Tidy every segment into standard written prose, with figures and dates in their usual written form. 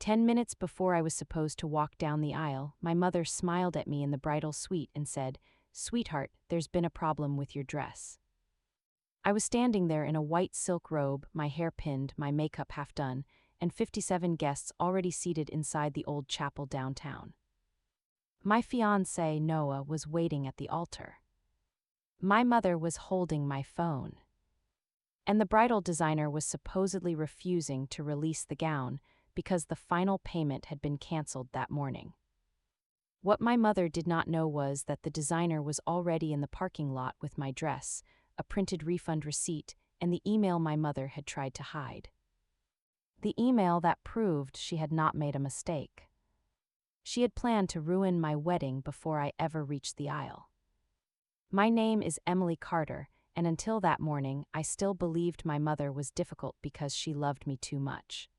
10 minutes before I was supposed to walk down the aisle, my mother smiled at me in the bridal suite and said, "Sweetheart, there's been a problem with your dress." I was standing there in a white silk robe, my hair pinned, my makeup half done, and 57 guests already seated inside the old chapel downtown. My fiancé, Noah, was waiting at the altar. My mother was holding my phone. And the bridal designer was supposedly refusing to release the gown because the final payment had been canceled that morning. What my mother did not know was that the designer was already in the parking lot with my dress, a printed refund receipt, and the email my mother had tried to hide. The email that proved she had not made a mistake. She had planned to ruin my wedding before I ever reached the aisle. My name is Emily Carter, and until that morning, I still believed my mother was difficult because she loved me too much.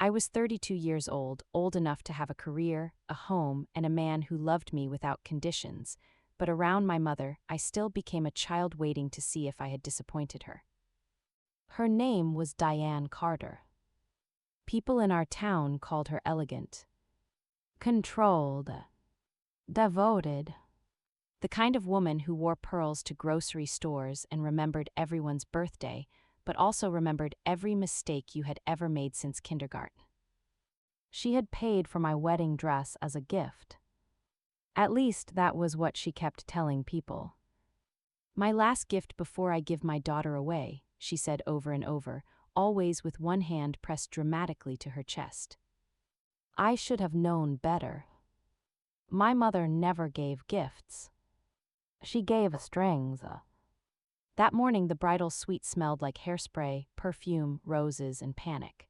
I was 32 years old enough to have a career, a home, and a man who loved me without conditions, but around my mother, I still became a child waiting to see if I had disappointed her. Her name was Diane Carter. People in our town called her elegant, controlled, devoted. The kind of woman who wore pearls to grocery stores and remembered everyone's birthday, but also remembered every mistake you had ever made since kindergarten. She had paid for my wedding dress as a gift. At least that was what she kept telling people. "My last gift before I give my daughter away," she said over and over, always with one hand pressed dramatically to her chest. I should have known better. My mother never gave gifts. She gave strings. That morning the bridal suite smelled like hairspray, perfume, roses, and panic.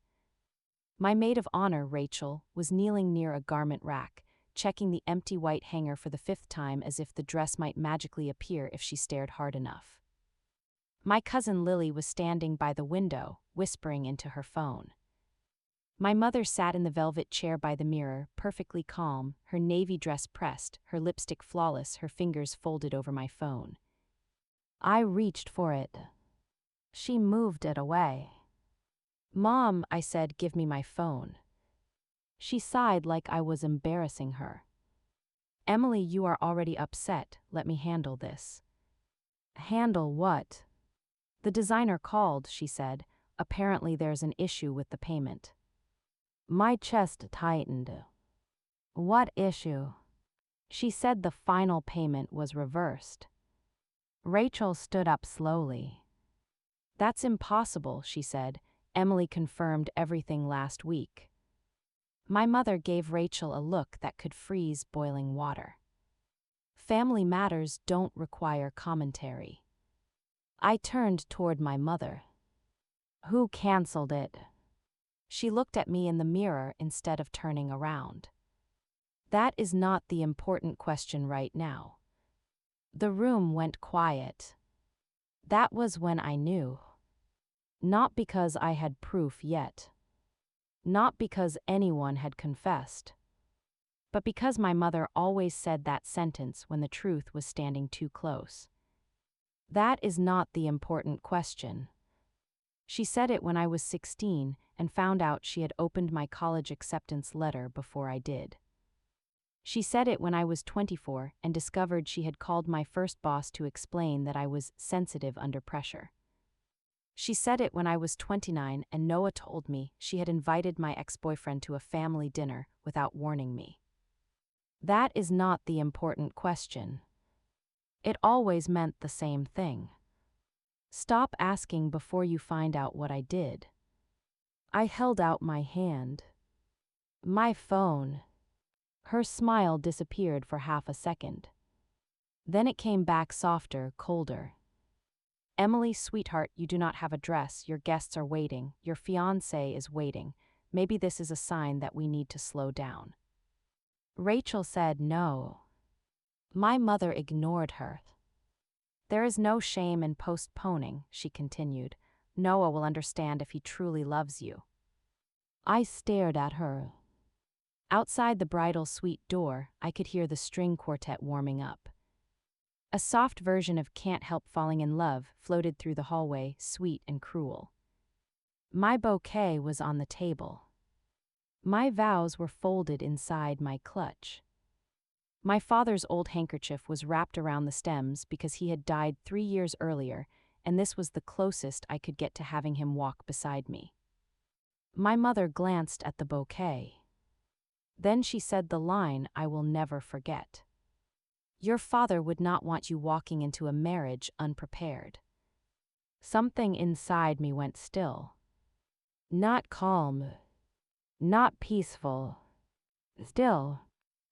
My maid of honor, Rachel, was kneeling near a garment rack, checking the empty white hanger for the 5th time as if the dress might magically appear if she stared hard enough. My cousin Lily was standing by the window, whispering into her phone. My mother sat in the velvet chair by the mirror, perfectly calm, her navy dress pressed, her lipstick flawless, her fingers folded over my phone. I reached for it. She moved it away. "Mom," I said, "give me my phone." She sighed like I was embarrassing her. "Emily, you are already upset. Let me handle this." "Handle what?" "The designer called," she said. "Apparently there's an issue with the payment." My chest tightened. "What issue?" She said the final payment was reversed. Rachel stood up slowly. "That's impossible," she said. "Emily confirmed everything last week." My mother gave Rachel a look that could freeze boiling water. Family matters don't require commentary. I turned toward my mother. "Who canceled it?" She looked at me in the mirror instead of turning around. "That is not the important question right now." The room went quiet. That was when I knew. Not because I had proof yet. Not because anyone had confessed. But because my mother always said that sentence when the truth was standing too close. That is not the important question. She said it when I was 16 and found out she had opened my college acceptance letter before I did. She said it when I was 24 and discovered she had called my first boss to explain that I was sensitive under pressure. She said it when I was 29 and Noah told me she had invited my ex-boyfriend to a family dinner without warning me. That is not the important question. It always meant the same thing. Stop asking before you find out what I did. I held out my hand. "My phone." Her smile disappeared for half a second. Then it came back softer, colder. "Emily, sweetheart, you do not have a dress. Your guests are waiting. Your fiancé is waiting. Maybe this is a sign that we need to slow down." Rachel said no. My mother ignored her. "There is no shame in postponing," she continued. "Noah will understand if he truly loves you." I stared at her. Outside the bridal suite door, I could hear the string quartet warming up. A soft version of "Can't Help Falling in Love" floated through the hallway, sweet and cruel. My bouquet was on the table. My vows were folded inside my clutch. My father's old handkerchief was wrapped around the stems because he had died 3 years earlier, and this was the closest I could get to having him walk beside me. My mother glanced at the bouquet. Then she said the line I will never forget. Your father would not want you walking into a marriage unprepared. Something inside me went still. Not calm, not peaceful, still.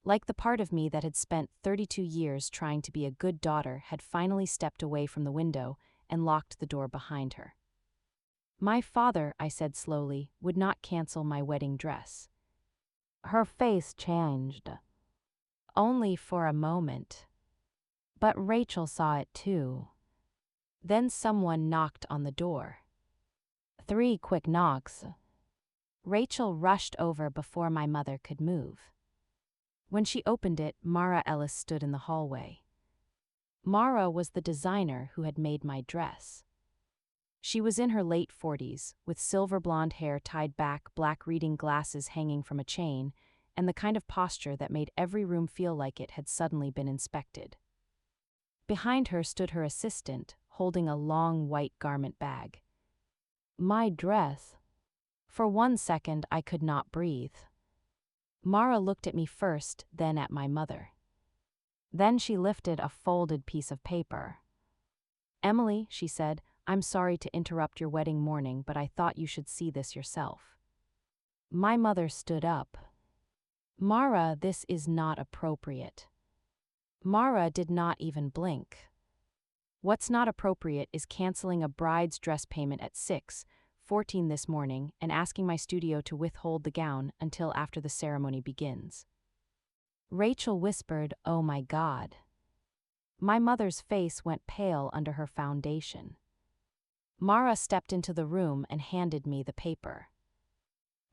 Like the part of me that had spent 32 years trying to be a good daughter had finally stepped away from the window and locked the door behind her. My father, I said slowly, would not cancel my wedding dress. Her face changed. Only for a moment. But Rachel saw it too. Then someone knocked on the door. 3 quick knocks. Rachel rushed over before my mother could move. When she opened it, Mara Ellis stood in the hallway. Mara was the designer who had made my dress. She was in her late 40s, with silver blonde hair tied back, black reading glasses hanging from a chain, and the kind of posture that made every room feel like it had suddenly been inspected. Behind her stood her assistant, holding a long white garment bag. My dress. For 1 second, I could not breathe. Mara looked at me first, then at my mother. Then she lifted a folded piece of paper. Emily, she said, I'm sorry to interrupt your wedding morning, but I thought you should see this yourself. My mother stood up. Mara, this is not appropriate. Mara did not even blink. What's not appropriate is canceling a bride's dress payment at 6:14 this morning and asking my studio to withhold the gown until after the ceremony begins. Rachel whispered, "Oh my God." My mother's face went pale under her foundation. Mara stepped into the room and handed me the paper.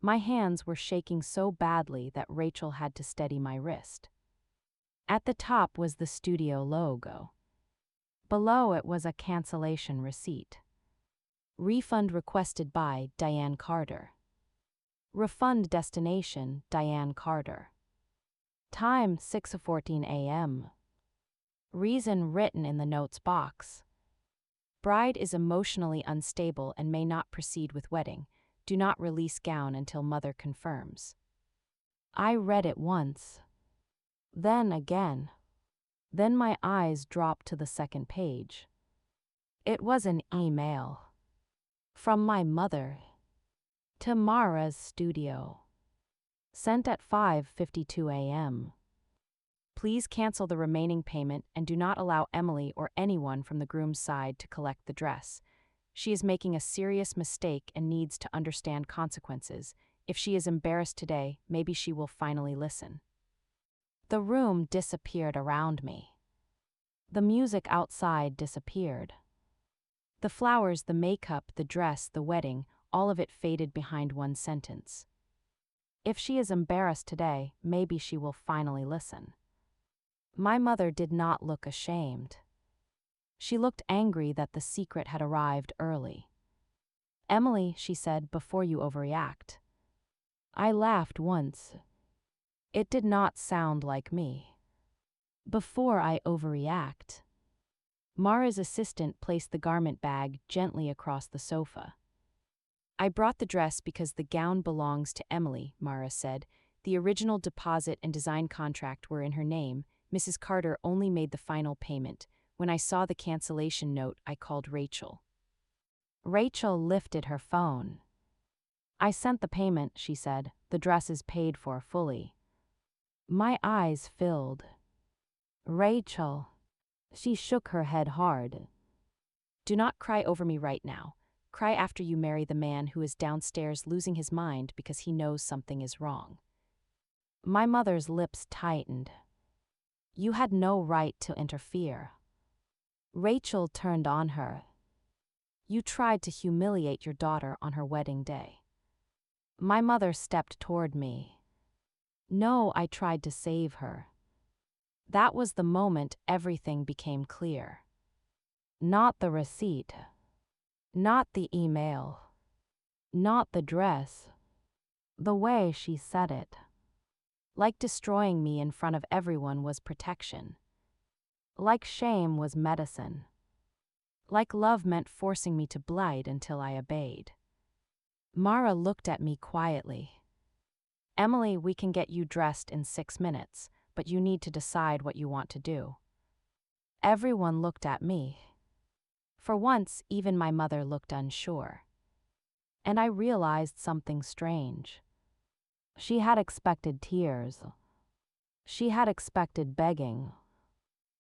My hands were shaking so badly that Rachel had to steady my wrist. At the top was the studio logo. Below it was a cancellation receipt. Refund requested by Diane Carter. Refund destination, Diane Carter. Time, 6:14 a.m. Reason written in the notes box. Bride is emotionally unstable and may not proceed with wedding. Do not release gown until mother confirms. I read it once. Then again. Then my eyes dropped to the second page. It was an email. From my mother. To Mara's studio. Sent at 5:52 a.m. Please cancel the remaining payment and do not allow Emily or anyone from the groom's side to collect the dress. She is making a serious mistake and needs to understand consequences. If she is embarrassed today, maybe she will finally listen. The room disappeared around me. The music outside disappeared. The flowers, the makeup, the dress, the wedding, all of it faded behind one sentence. If she is embarrassed today, maybe she will finally listen. My mother did not look ashamed. She looked angry that the secret had arrived early. Emily, she said, before you overreact. I laughed once. It did not sound like me. Before I overreact. Mara's assistant placed the garment bag gently across the sofa. I brought the dress because the gown belongs to Emily, Mara said. The original deposit and design contract were in her name. Mrs. Carter only made the final payment. When I saw the cancellation note, I called Rachel. Rachel lifted her phone. I sent the payment, she said. The dress is paid for fully. My eyes filled. Rachel. She shook her head hard. Do not cry over me right now. Cry after you marry the man who is downstairs losing his mind because he knows something is wrong. My mother's lips tightened. You had no right to interfere. Rachel turned on her. You tried to humiliate your daughter on her wedding day. My mother stepped toward me. No, I tried to save her. That was the moment everything became clear. Not the receipt. Not the email. Not the dress. The way she said it, like destroying me in front of everyone was protection, like shame was medicine, like love meant forcing me to blight until I obeyed. Mara looked at me quietly. Emily, we can get you dressed in 6 minutes, but you need to decide what you want to do. Everyone looked at me. For once, even my mother looked unsure. And I realized something strange. She had expected tears. She had expected begging.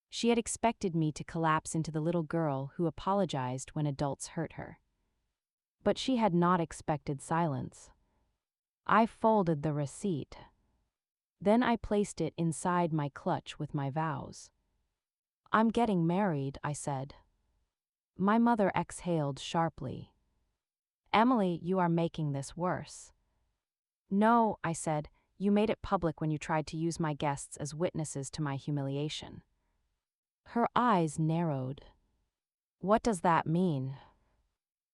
She had expected me to collapse into the little girl who apologized when adults hurt her. But she had not expected silence. I folded the receipt. Then I placed it inside my clutch with my vows. I'm getting married, I said. My mother exhaled sharply. Emily, you are making this worse. No, I said, you made it public when you tried to use my guests as witnesses to my humiliation. Her eyes narrowed. What does that mean?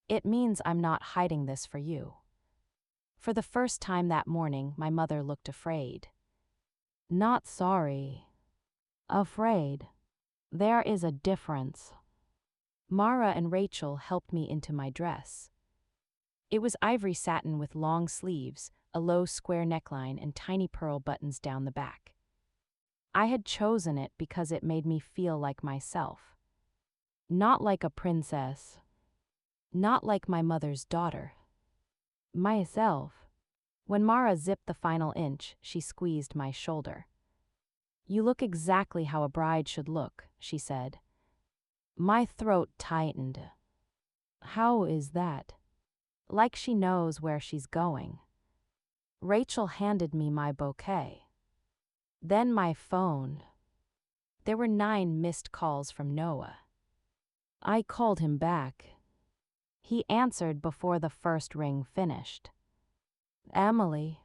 It means I'm not hiding this for you. For the first time that morning, my mother looked afraid. Not sorry. Afraid. There is a difference. Mara and Rachel helped me into my dress. It was ivory satin with long sleeves, a low square neckline, and tiny pearl buttons down the back. I had chosen it because it made me feel like myself. Not like a princess. Not like my mother's daughter. Myself. When Mara zipped the final inch, she squeezed my shoulder. You look exactly how a bride should look, she said. My throat tightened. How is that? Like she knows where she's going. Rachel handed me my bouquet. Then my phone. There were 9 missed calls from Noah. I called him back. He answered before the first ring finished. Emily.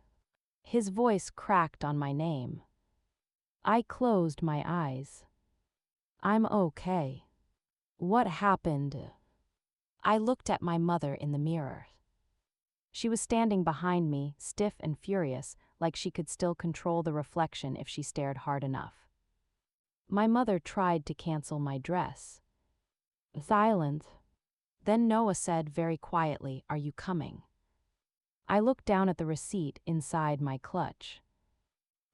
His voice cracked on my name. I closed my eyes. I'm okay. What happened? I looked at my mother in the mirror. She was standing behind me, stiff and furious, like she could still control the reflection if she stared hard enough. My mother tried to cancel my dress. Silence. Then Noah said very quietly, "Are you coming?" I looked down at the receipt inside my clutch.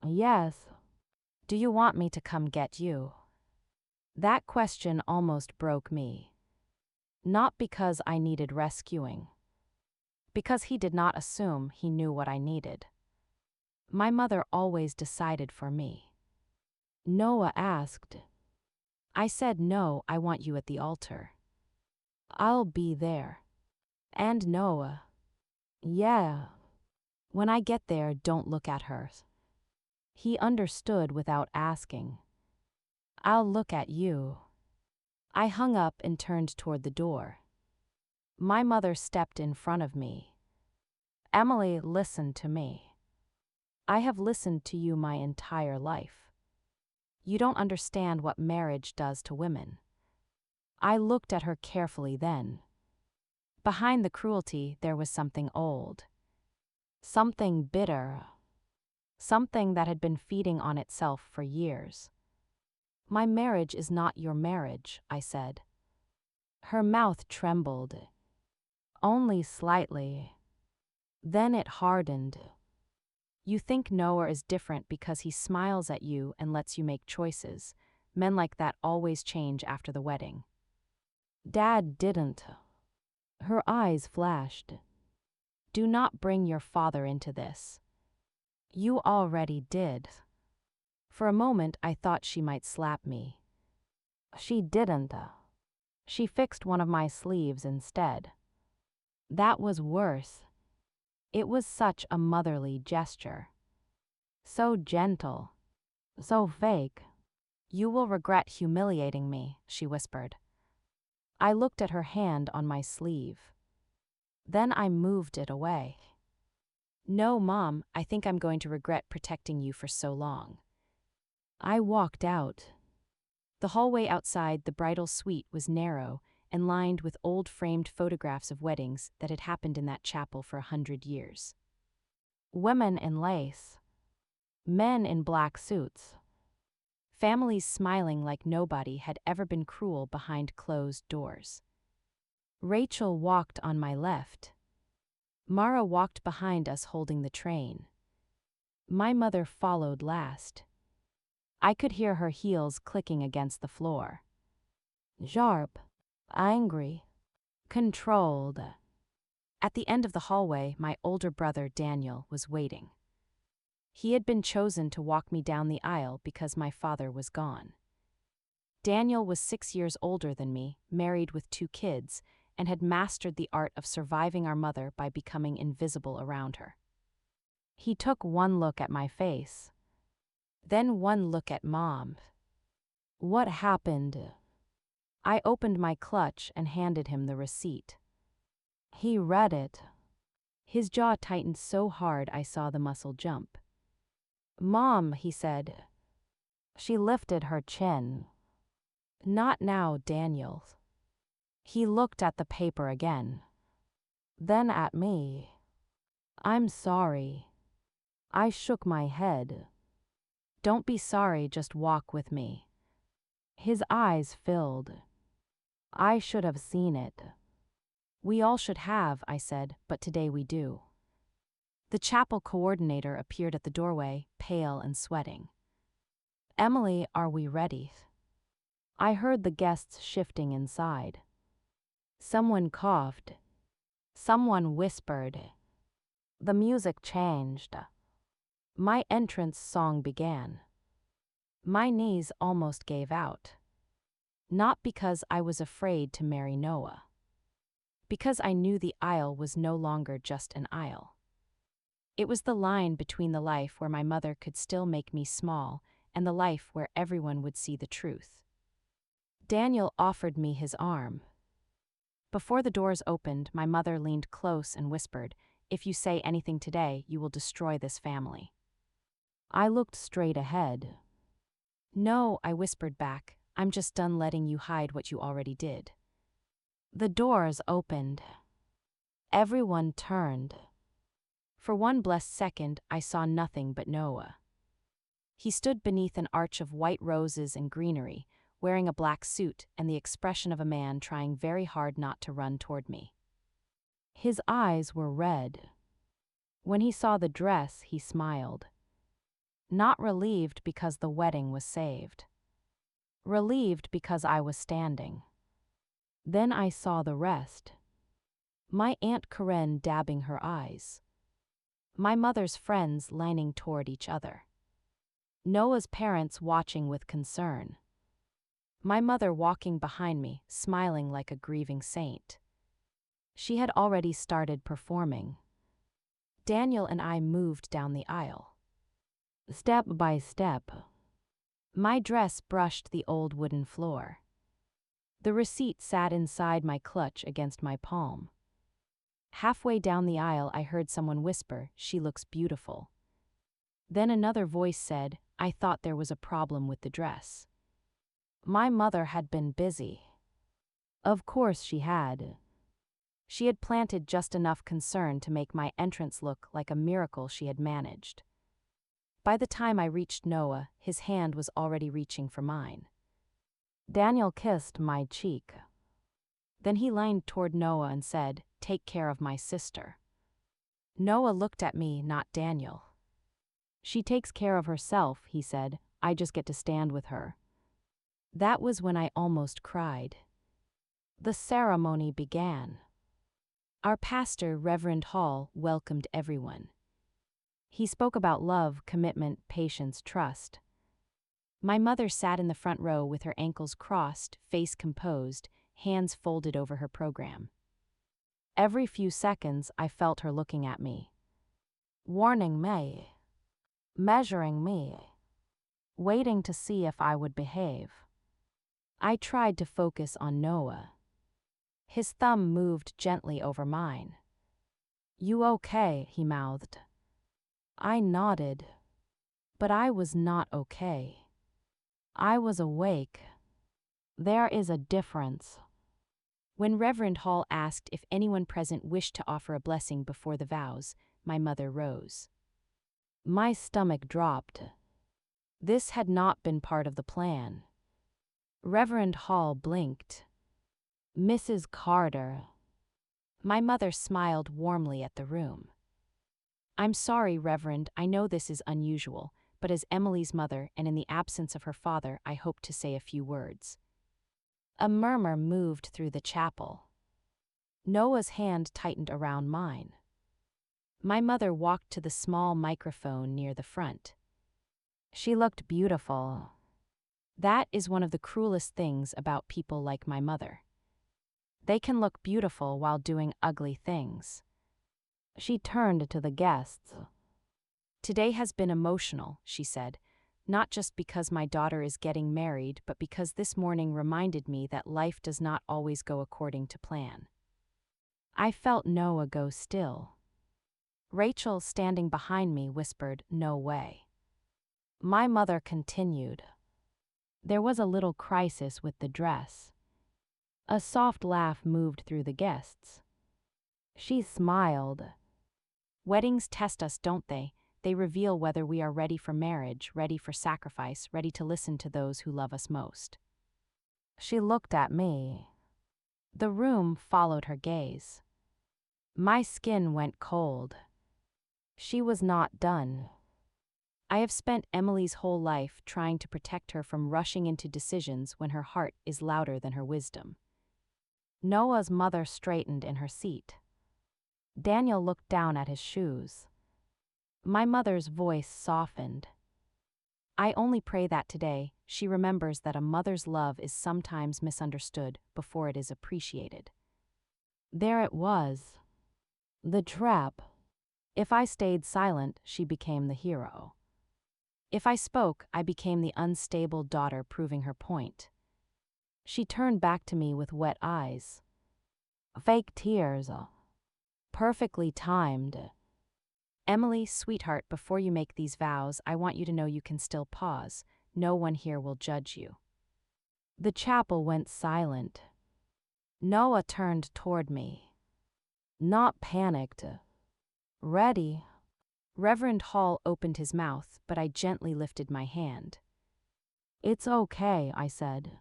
Yes. Do you want me to come get you? That question almost broke me. Not because I needed rescuing. Because he did not assume he knew what I needed. My mother always decided for me. Noah asked. I said no, I want you at the altar. I'll be there. And Noah. Yeah. When I get there, don't look at her. He understood without asking. I'll look at you. I hung up and turned toward the door. My mother stepped in front of me. Emily, listen to me. I have listened to you my entire life. You don't understand what marriage does to women. I looked at her carefully then. Behind the cruelty, there was something old. Something bitter. Something that had been feeding on itself for years. My marriage is not your marriage, I said. Her mouth trembled. Only slightly. Then it hardened. You think Noah is different because he smiles at you and lets you make choices. Men like that always change after the wedding. Dad didn't. Her eyes flashed. Do not bring your father into this. You already did. For a moment, I thought she might slap me. She didn't. She fixed one of my sleeves instead. That was worse. It was such a motherly gesture. So gentle. So fake. You will regret humiliating me, she whispered. I looked at her hand on my sleeve. Then I moved it away. No, Mom, I think I'm going to regret protecting you for so long. I walked out. The hallway outside the bridal suite was narrow and lined with old framed photographs of weddings that had happened in that chapel for 100 years. Women in lace. Men in black suits. Families smiling like nobody had ever been cruel behind closed doors. Rachel walked on my left. Mara walked behind us holding the train. My mother followed last. I could hear her heels clicking against the floor. Sharp, angry, controlled. At the end of the hallway, my older brother Daniel was waiting. He had been chosen to walk me down the aisle because my father was gone. Daniel was 6 years older than me, married with 2 kids, and had mastered the art of surviving our mother by becoming invisible around her. He took one look at my face, then one look at Mom. What happened? I opened my clutch and handed him the receipt. He read it. His jaw tightened so hard I saw the muscle jump. Mom, he said. She lifted her chin. Not now, Daniel. He looked at the paper again. Then at me. I'm sorry. I shook my head. Don't be sorry, just walk with me. His eyes filled. I should have seen it. We all should have, I said, but today we do. The chapel coordinator appeared at the doorway, pale and sweating. Emily, are we ready? I heard the guests shifting inside. Someone coughed. Someone whispered. The music changed. My entrance song began. My knees almost gave out. Not because I was afraid to marry Noah. Because I knew the aisle was no longer just an aisle. It was the line between the life where my mother could still make me small and the life where everyone would see the truth. Daniel offered me his arm. Before the doors opened, my mother leaned close and whispered, "If you say anything today, you will destroy this family." I looked straight ahead. No, I whispered back, I'm just done letting you hide what you already did. The doors opened. Everyone turned. For one blessed second, I saw nothing but Noah. He stood beneath an arch of white roses and greenery, wearing a black suit and the expression of a man trying very hard not to run toward me. His eyes were red. When he saw the dress, he smiled. Not relieved because the wedding was saved. Relieved because I was standing. Then I saw the rest. My Aunt Karen dabbing her eyes. My mother's friends lining toward each other. Noah's parents watching with concern. My mother walking behind me, smiling like a grieving saint. She had already started performing. Daniel and I moved down the aisle. Step by step. My dress brushed the old wooden floor. The receipt sat inside my clutch against my palm. Halfway down the aisle, I heard someone whisper, "She looks beautiful." Then another voice said, "I thought there was a problem with the dress." My mother had been busy. Of course she had. She had planted just enough concern to make my entrance look like a miracle she had managed. By the time I reached Noah, his hand was already reaching for mine. Daniel kissed my cheek. Then he leaned toward Noah and said, "Take care of my sister." Noah looked at me, not Daniel. "She takes care of herself," he said. "I just get to stand with her." That was when I almost cried. The ceremony began. Our pastor, Reverend Hall, welcomed everyone. He spoke about love, commitment, patience, trust. My mother sat in the front row with her ankles crossed, face composed, hands folded over her program. Every few seconds, I felt her looking at me. Warning me. Measuring me. Waiting to see if I would behave. I tried to focus on Noah. His thumb moved gently over mine. "You okay?" he mouthed. I nodded. But I was not okay. I was awake. There is a difference. When Reverend Hall asked if anyone present wished to offer a blessing before the vows, my mother rose. My stomach dropped. This had not been part of the plan. Reverend Hall blinked. Mrs. Carter. My mother smiled warmly at the room. I'm sorry, Reverend, I know this is unusual, but as Emily's mother and in the absence of her father, I hope to say a few words. A murmur moved through the chapel. Noah's hand tightened around mine. My mother walked to the small microphone near the front. She looked beautiful. That is one of the cruelest things about people like my mother. They can look beautiful while doing ugly things. She turned to the guests. Today has been emotional, she said, not just because my daughter is getting married, but because this morning reminded me that life does not always go according to plan. I felt Noah go still. Rachel, standing behind me, whispered, "No way." My mother continued. There was a little crisis with the dress. A soft laugh moved through the guests. She smiled. Weddings test us, don't they? They reveal whether we are ready for marriage, ready for sacrifice, ready to listen to those who love us most. She looked at me. The room followed her gaze. My skin went cold. She was not done. I have spent Emily's whole life trying to protect her from rushing into decisions when her heart is louder than her wisdom. Noah's mother straightened in her seat. Daniel looked down at his shoes. My mother's voice softened. I only pray that today she remembers that a mother's love is sometimes misunderstood before it is appreciated. There it was. The trap. If I stayed silent, she became the hero. If I spoke, I became the unstable daughter proving her point. She turned back to me with wet eyes. Fake tears. Perfectly timed. Emily, sweetheart, before you make these vows, I want you to know you can still pause. No one here will judge you. The chapel went silent. Noah turned toward me. Not panicked. Ready. Reverend Hall opened his mouth, but I gently lifted my hand. It's okay, I said.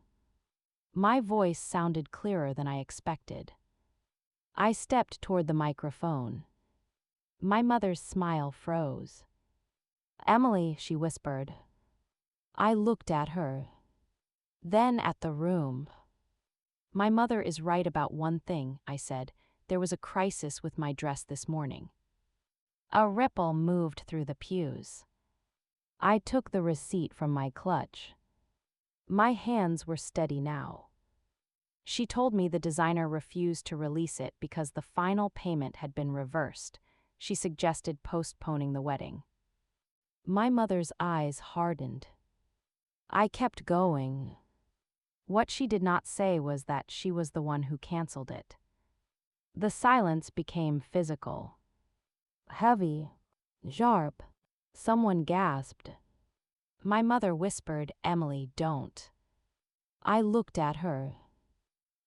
My voice sounded clearer than I expected. I stepped toward the microphone. My mother's smile froze. Emily, she whispered. I looked at her. Then at the room. My mother is right about one thing, I said. There was a crisis with my dress this morning. A ripple moved through the pews. I took the receipt from my clutch. My hands were steady now. She told me the designer refused to release it because the final payment had been reversed. She suggested postponing the wedding. My mother's eyes hardened. I kept going. What she did not say was that she was the one who canceled it. The silence became physical. Heavy. Sharp. Someone gasped. My mother whispered, Emily, don't. I looked at her.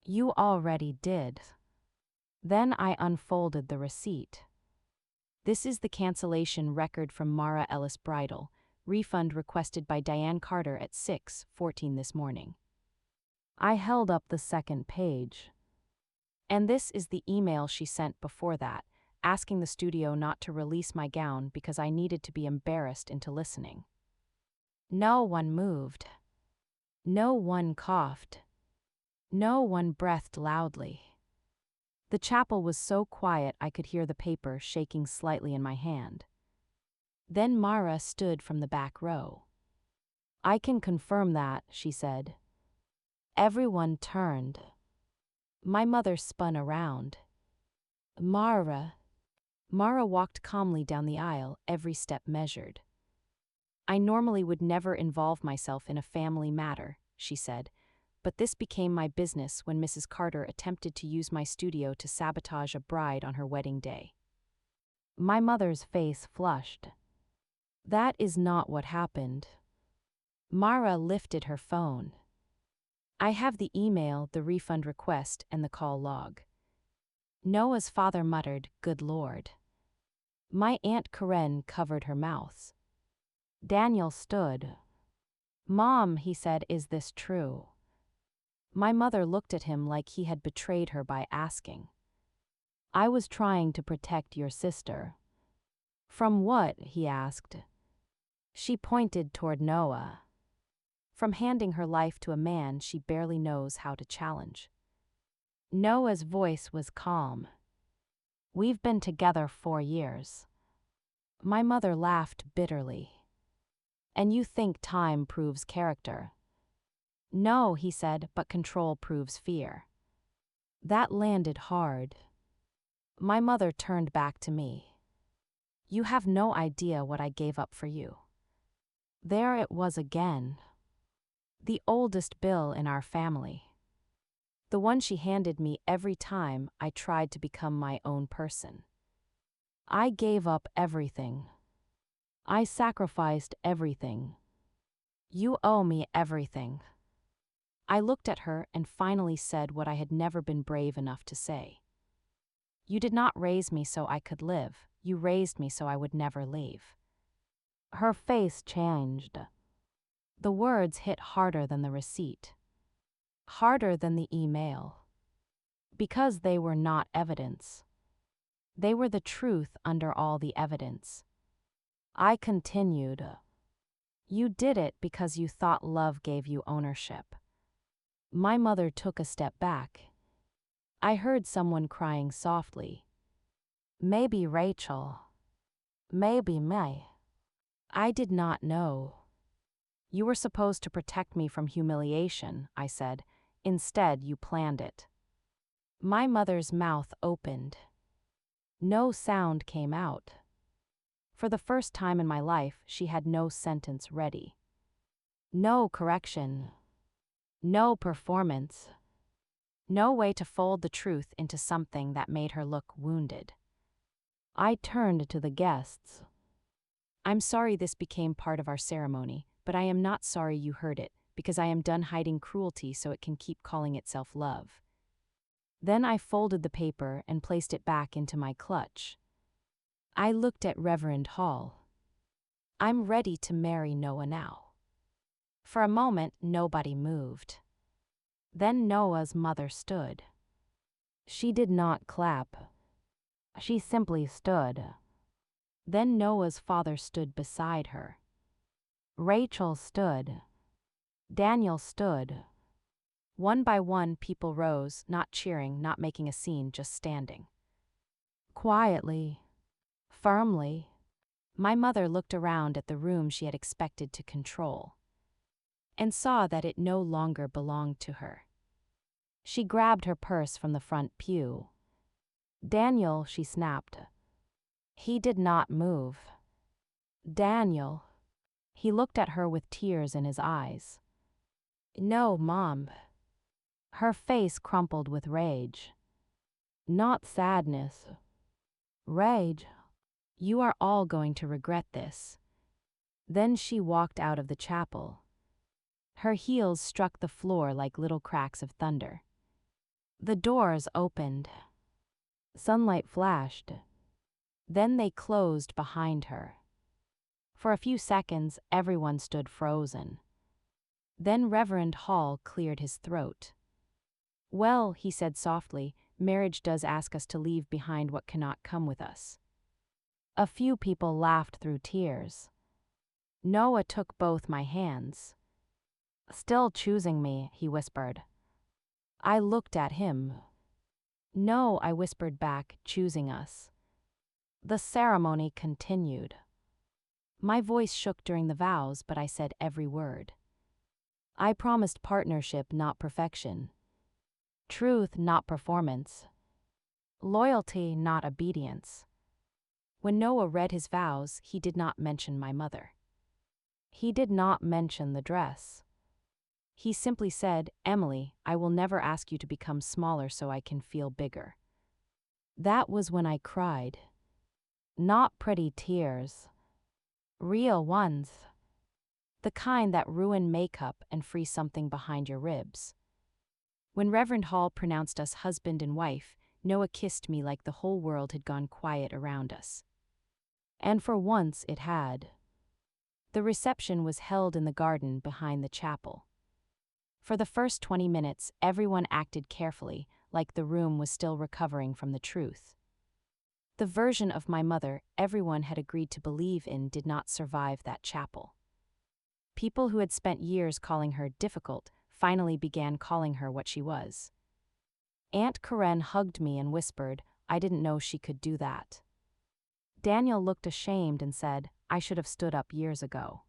You already did. Then I unfolded the receipt. This is the cancellation record from Mara Ellis Bridal, refund requested by Diane Carter at 6:14 this morning. I held up the second page. And this is the email she sent before that, asking the studio not to release my gown because I needed to be embarrassed into listening. No one moved. No one coughed. No one breathed loudly. The chapel was so quiet I could hear the paper shaking slightly in my hand. Then Mara stood from the back row. I can confirm that, she said. Everyone turned. My mother spun around. Mara. Mara walked calmly down the aisle, every step measured. I normally would never involve myself in a family matter, she said, but this became my business when Mrs. Carter attempted to use my studio to sabotage a bride on her wedding day. My mother's face flushed. That is not what happened. Mara lifted her phone. I have the email, the refund request, and the call log. Noah's father muttered, Good Lord. My Aunt Karen covered her mouth. Daniel stood. "Mom," he said, "is this true?" My mother looked at him like he had betrayed her by asking. "I was trying to protect your sister." "From what?" he asked. She pointed toward Noah. "From handing her life to a man she barely knows how to challenge." Noah's voice was calm. "We've been together 4 years." My mother laughed bitterly. "And you think time proves character?" "No," he said, "but control proves fear." That landed hard. My mother turned back to me. "You have no idea what I gave up for you." There it was again. The oldest bill in our family. The one she handed me every time I tried to become my own person. I gave up everything. I sacrificed everything. "You owe me everything." I looked at her and finally said what I had never been brave enough to say. "You did not raise me so I could live. You raised me so I would never leave." Her face changed. The words hit harder than the receipt. Harder than the email. Because they were not evidence. They were the truth under all the evidence. I continued. "You did it because you thought love gave you ownership." My mother took a step back. I heard someone crying softly. "Maybe Rachel. Maybe May." I did not know. "You were supposed to protect me from humiliation," I said. "Instead, you planned it." My mother's mouth opened. No sound came out. For the first time in my life, she had no sentence ready. No correction. No performance. No way to fold the truth into something that made her look wounded. I turned to the guests. "I'm sorry this became part of our ceremony, but I am not sorry you heard it, because I am done hiding cruelty so it can keep calling itself love." Then I folded the paper and placed it back into my clutch. I looked at Reverend Hall. "I'm ready to marry Noah now." For a moment, nobody moved. Then Noah's mother stood. She did not clap. She simply stood. Then Noah's father stood beside her. Rachel stood. Daniel stood. One by one, people rose, not cheering, not making a scene, just standing. Quietly. Firmly. My mother looked around at the room she had expected to control, and saw that it no longer belonged to her. She grabbed her purse from the front pew. "Daniel," she snapped. He did not move. "Daniel." He looked at her with tears in his eyes. "No, Mom." Her face crumpled with rage. Not sadness. Rage. "You are all going to regret this." Then she walked out of the chapel. Her heels struck the floor like little cracks of thunder. The doors opened. Sunlight flashed. Then they closed behind her. For a few seconds, everyone stood frozen. Then Reverend Hall cleared his throat. "Well," he said softly, "marriage does ask us to leave behind what cannot come with us." A few people laughed through tears. Noah took both my hands. "Still choosing me," he whispered. I looked at him. "No," I whispered back, "choosing us." The ceremony continued. My voice shook during the vows, but I said every word. I promised partnership, not perfection. Truth, not performance. Loyalty, not obedience. When Noah read his vows, he did not mention my mother. He did not mention the dress. He simply said, "Emily, I will never ask you to become smaller so I can feel bigger." That was when I cried. Not pretty tears. Real ones. The kind that ruin makeup and freeze something behind your ribs. When Reverend Hall pronounced us husband and wife, Noah kissed me like the whole world had gone quiet around us. And for once it had. The reception was held in the garden behind the chapel. For the first 20 minutes, everyone acted carefully, like the room was still recovering from the truth. The version of my mother everyone had agreed to believe in did not survive that chapel. People who had spent years calling her difficult finally began calling her what she was. Aunt Karen hugged me and whispered, "I didn't know she could do that." Daniel looked ashamed and said, "I should have stood up years ago."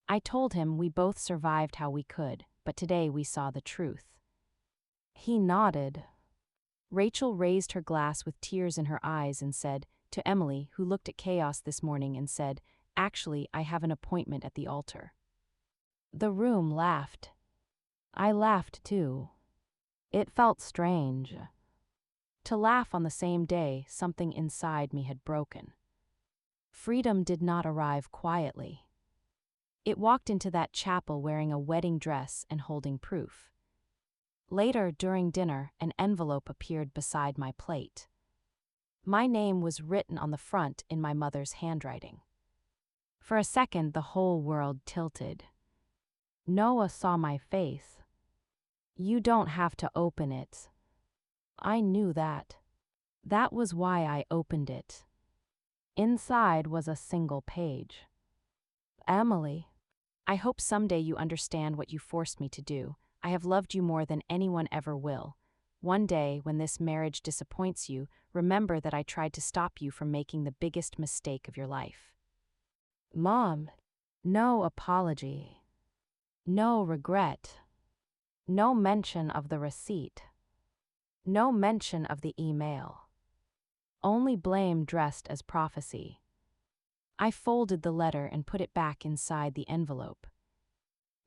I told him we both survived how we could, but today we saw the truth. He nodded. Rachel raised her glass with tears in her eyes and said, to Emily, who looked at chaos this morning and said, "Actually, I have an appointment at the altar." The room laughed. I laughed too. It felt strange. To laugh on the same day, something inside me had broken. Freedom did not arrive quietly. It walked into that chapel wearing a wedding dress and holding proof. Later, during dinner, an envelope appeared beside my plate. My name was written on the front in my mother's handwriting. For a second, the whole world tilted. Noah saw my face. "You don't have to open it." I knew that. That was why I opened it. Inside was a single page. "Emily, I hope someday you understand what you forced me to do. I have loved you more than anyone ever will. One day, when this marriage disappoints you, remember that I tried to stop you from making the biggest mistake of your life." Mom, no apology. No regret. No mention of the receipt. No mention of the email. Only blame dressed as prophecy. I folded the letter and put it back inside the envelope.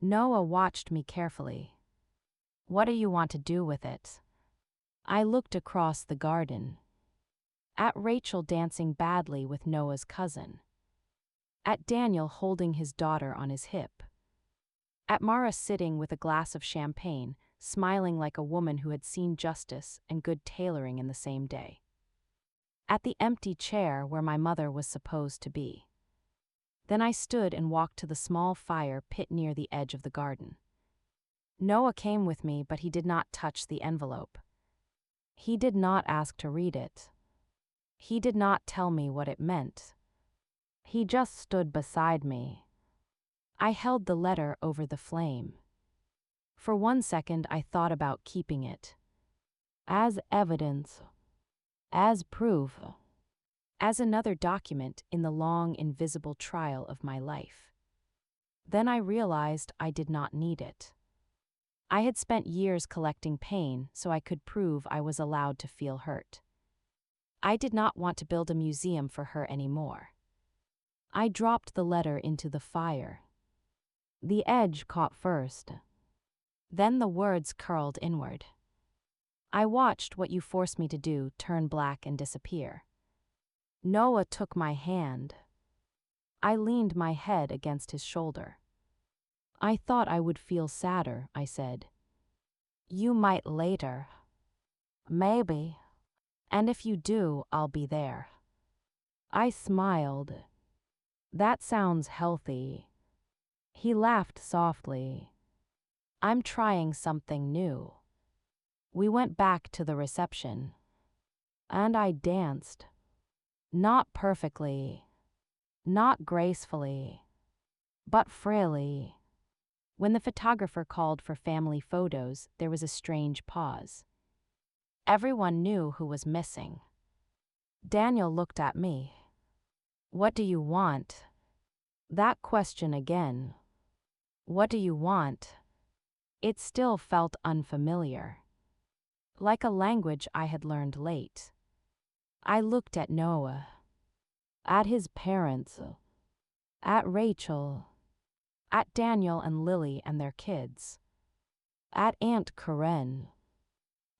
Noah watched me carefully. "What do you want to do with it?" I looked across the garden. At Rachel dancing badly with Noah's cousin. At Daniel holding his daughter on his hip. At Mara sitting with a glass of champagne, smiling like a woman who had seen justice and good tailoring in the same day. At the empty chair where my mother was supposed to be. Then I stood and walked to the small fire pit near the edge of the garden. Noah came with me, but he did not touch the envelope. He did not ask to read it. He did not tell me what it meant. He just stood beside me. I held the letter over the flame. For 1 second, I thought about keeping it. As evidence. As proof. As another document in the long, invisible trial of my life. Then I realized I did not need it. I had spent years collecting pain so I could prove I was allowed to feel hurt. I did not want to build a museum for her anymore. I dropped the letter into the fire. The edge caught first. Then the words curled inward. "I watched what you forced me to do turn black and disappear." Noah took my hand. I leaned my head against his shoulder. "I thought I would feel sadder," I said. "You might later. Maybe. And if you do, I'll be there." I smiled. "That sounds healthy." He laughed softly. "I'm trying something new." We went back to the reception. And I danced. Not perfectly. Not gracefully. But freely. When the photographer called for family photos, there was a strange pause. Everyone knew who was missing. Daniel looked at me. "What do you want?" That question again. "What do you want?" It still felt unfamiliar. Like a language I had learned late. I looked at Noah. At his parents. At Rachel. At Daniel and Lily and their kids. At Aunt Karen.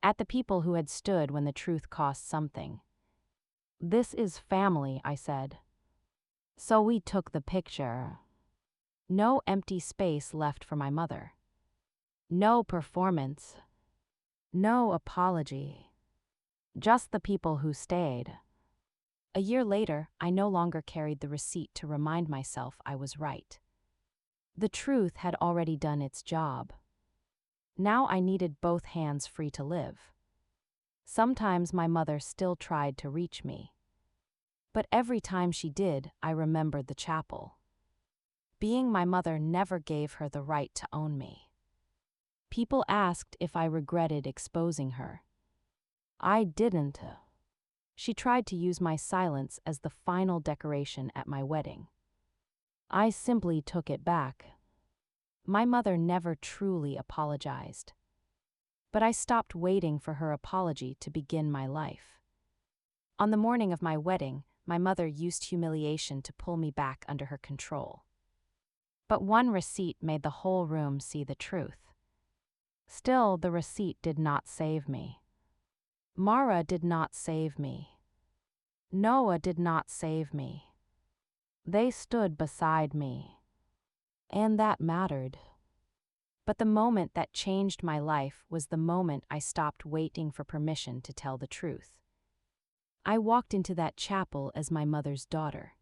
At the people who had stood when the truth cost something. "This is family," I said. So we took the picture. No empty space left for my mother. No performance. No apology. Just the people who stayed. A year later, I no longer carried the receipt to remind myself I was right. The truth had already done its job. Now I needed both hands free to live. Sometimes my mother still tried to reach me. But every time she did, I remembered the chapel. Being my mother never gave her the right to own me. People asked if I regretted exposing her. I didn't. She tried to use my silence as the final decoration at my wedding. I simply took it back. My mother never truly apologized. But I stopped waiting for her apology to begin my life. On the morning of my wedding, my mother used humiliation to pull me back under her control. But one receipt made the whole room see the truth. Still, the receipt did not save me. Mara did not save me. Noah did not save me. They stood beside me. And that mattered. But the moment that changed my life was the moment I stopped waiting for permission to tell the truth. I walked into that chapel as my mother's daughter.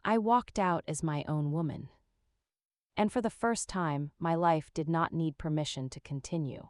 I walked out as my own woman. And for the first time, my life did not need permission to continue.